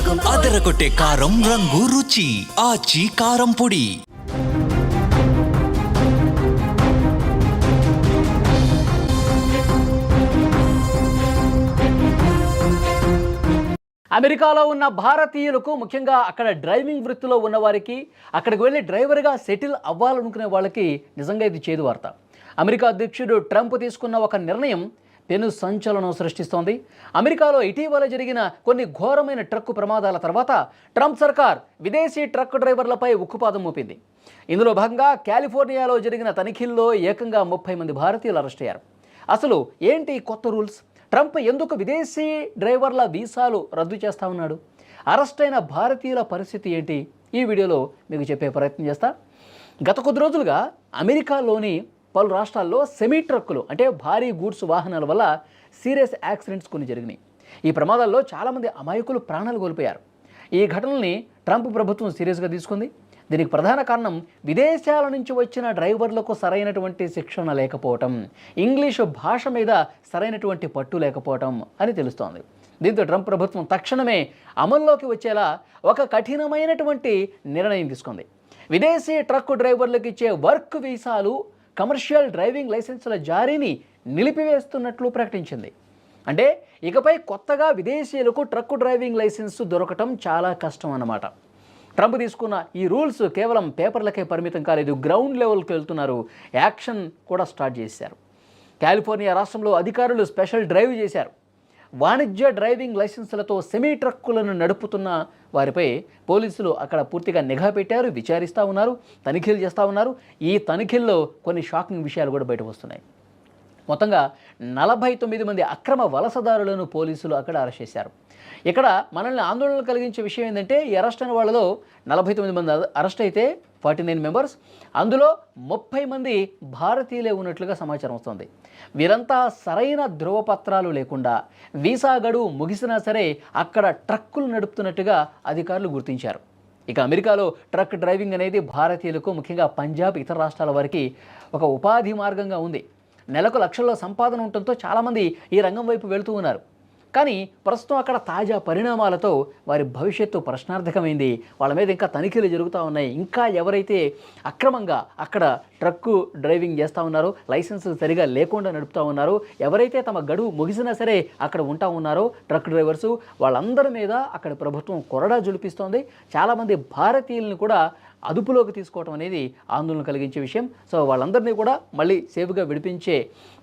అదరగొట్టే కారం రంగు రుచి ఆచి కారం పొడి. అమెరికాలో ఉన్న భారతీయులకు, ముఖ్యంగా అక్కడ డ్రైవింగ్ వృత్తిలో ఉన్న వారికి, అక్కడికి వెళ్ళి డ్రైవర్గా సెటిల్ అవ్వాలనుకునే వాళ్ళకి నిజంగా ఇది చేదు వార్త. అమెరికా అధ్యక్షుడు ట్రంప్ తీసుకున్న ఒక నిర్ణయం పెను సంచలనం సృష్టిస్తోంది. అమెరికాలో ఇటీవల జరిగిన కొన్ని ఘోరమైన ట్రక్కు ప్రమాదాల తర్వాత ట్రంప్ సర్కార్ విదేశీ ట్రక్ డ్రైవర్లపై ఉక్కుపాదం మోపింది. ఇందులో భాగంగా కాలిఫోర్నియాలో జరిగిన తనిఖీల్లో ఏకంగా 30 మంది భారతీయులు అరెస్ట్ అయ్యారు. అసలు ఏంటి కొత్త రూల్స్? ట్రంప్ ఎందుకు విదేశీ డ్రైవర్ల వీసాలు రద్దు చేస్తా ఉన్నాడు? అరెస్ట్ అయిన భారతీయుల పరిస్థితి ఏంటి? ఈ వీడియోలో మీకు చెప్పే ప్రయత్నం చేస్తా. గత కొద్ది రోజులుగా అమెరికాలోని పలు రాష్ట్రాల్లో సెమీ ట్రక్కులు అంటే భారీ గూడ్స్ వాహనాల వల్ల సీరియస్ యాక్సిడెంట్స్ కొన్ని జరిగినాయి. ఈ ప్రమాదాల్లో చాలామంది అమాయకులు ప్రాణాలు కోల్పోయారు. ఈ ఘటనల్ని ట్రంప్ ప్రభుత్వం సీరియస్గా తీసుకుంది. దీనికి ప్రధాన కారణం విదేశాల నుంచి వచ్చిన డ్రైవర్లకు సరైనటువంటి శిక్షణ లేకపోవటం, ఇంగ్లీషు భాష మీద సరైనటువంటి పట్టు లేకపోవటం అని తెలుస్తోంది. దీంతో ట్రంప్ ప్రభుత్వం తక్షణమే అమల్లోకి వచ్చేలా ఒక కఠినమైనటువంటి నిర్ణయం తీసుకుంది. విదేశీ ట్రక్ డ్రైవర్లకు ఇచ్చే వర్క్ వీసాలు, కమర్షియల్ డ్రైవింగ్ లైసెన్సుల జారీని నిలిపివేస్తున్నట్లు ప్రకటించింది. అంటే ఇకపై కొత్తగా విదేశీయులకు ట్రక్ డ్రైవింగ్ లైసెన్స్ దొరకటం చాలా కష్టం అన్నమాట. ట్రంప్ తీసుకున్న ఈ రూల్స్ కేవలం పేపర్లకే పరిమితం కాలేదు, గ్రౌండ్ లెవెల్కి వెళ్తున్నారు. యాక్షన్ కూడా స్టార్ట్ చేశారు. కాలిఫోర్నియా రాష్ట్రంలో అధికారులు స్పెషల్ డ్రైవ్ చేశారు. వాణిజ్య డ్రైవింగ్ లైసెన్సులతో సెమీ ట్రక్కులను నడుపుతున్న వారిపై పోలీసులు అక్కడ పూర్తిగా నిఘా పెట్టారు, విచారిస్తూ ఉన్నారు, తనిఖీలు చేస్తూ ఉన్నారు. ఈ తనిఖీల్లో కొన్ని షాకింగ్ విషయాలు కూడా బయటకు వస్తున్నాయి. మొత్తంగా 49 మంది అక్రమ వలసదారులను పోలీసులు అక్కడ అరెస్ట్ చేశారు. ఇక్కడ మనల్ని ఆందోళన కలిగించే విషయం ఏంటంటే, ఈ అరెస్ట్ అయిన వాళ్ళలో 49 మంది అరెస్ట్ అయితే 49 మెంబర్స్, అందులో 30 మంది భారతీయులే ఉన్నట్లుగా సమాచారం వస్తుంది. వీరంతా సరైన ధృవపత్రాలు లేకుండా వీసా గడువు ముగిసినా సరే అక్కడ ట్రక్కులు నడుపుతున్నట్టుగా అధికారులు గుర్తించారు. ఇక అమెరికాలో ట్రక్ డ్రైవింగ్ అనేది భారతీయులకు, ముఖ్యంగా పంజాబ్, ఇతర రాష్ట్రాల వారికి ఒక ఉపాధి మార్గంగా ఉంది. నెలకు లక్షల్లో సంపాదన ఉండటంతో చాలామంది ఈ రంగం వైపు వెళుతూ ఉన్నారు. కానీ ప్రస్తుతం అక్కడ తాజా పరిణామాలతో వారి భవిష్యత్తు ప్రశ్నార్థకమైంది. వాళ్ళ మీద ఇంకా తనిఖీలు జరుగుతూ ఉన్నాయి. ఇంకా ఎవరైతే అక్రమంగా అక్కడ ట్రక్కు డ్రైవింగ్ చేస్తూ ఉన్నారో, లైసెన్సులు సరిగా లేకుండా నడుపుతూ ఉన్నారో, ఎవరైతే తమ గడువు ముగిసినా సరే అక్కడ ఉంటా ఉన్నారో ట్రక్ డ్రైవర్సు, వాళ్ళందరి మీద అక్కడ ప్రభుత్వం కొరడా జులిపిస్తోంది. చాలామంది భారతీయులను కూడా అదుపులోకి తీసుకోవడం అనేది ఆందోళన కలిగించే విషయం. సో వాళ్ళందరినీ కూడా మళ్ళీ సేఫ్గా విడిపించే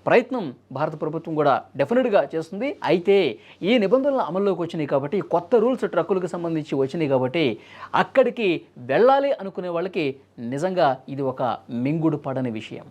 ప్రయత్నం భారత ప్రభుత్వం కూడా డెఫినెట్గా చేస్తుంది. అయితే ఈ నిబంధనలు అమల్లోకి వచ్చినాయి కాబట్టి, కొత్త రూల్స్ ట్రక్కులకు సంబంధించి వచ్చినాయి కాబట్టి అక్కడికి వెళ్ళాలి అనుకునే వాళ్ళకి నిజంగా ఇది ఒక మింగుడు పడని విషయం.